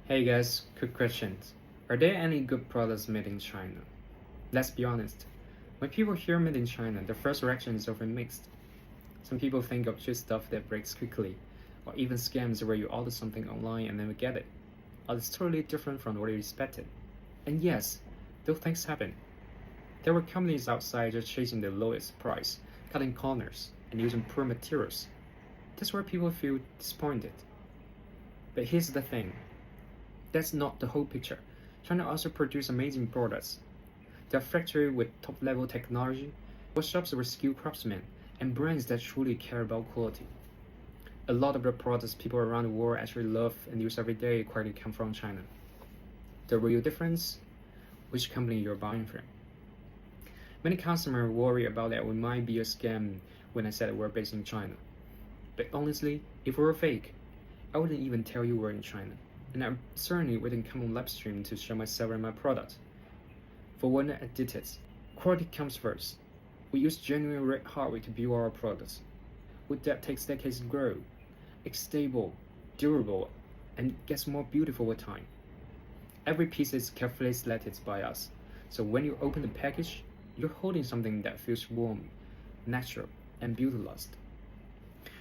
Hey guys, quick questions. Are there any good products made in China? Let's be honest. When people hear made in China, the first reaction is often mixed. Some people think of just stuff that breaks quickly, or even scams where you order something online and never get it. Or it's totally different from what you expected. And yes, those things happen. There were companies outside just chasing the lowest price, cutting corners, and using poor materials. That's where people feel disappointed. But here's the thing. That's not the whole picture. China also produces amazing products. There are factories with top-level technology, workshops with skilled craftsmen, and brands that truly care about quality. A lot of the products people around the world actually love and use every day quietly come from China. The real difference? Which company you're buying from. Many customers worry about that we might be a scam when I said we're based in China. But honestly, if we were fake, I wouldn't even tell you we're in China. And I certainly wouldn't come on live stream to show myself and my product. For one, I did it. Quality comes first. We use genuine red hardware to build our products. Wood that takes decades to grow. It's stable, durable, and gets more beautiful with time. Every piece is carefully selected by us, so when you open the package, you're holding something that feels warm, natural, and beauty-lust.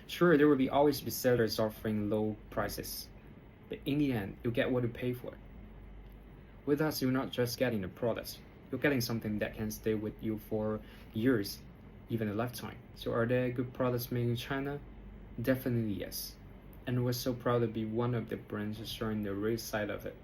Sure, there will always be sellers offering low prices, but in the end, you get what you pay for. With us, you're not just getting a product, you're getting something that can stay with you for years, even a lifetime. So are there good products made in China? Definitely yes. And we're so proud to be one of the brands showing the real side of it.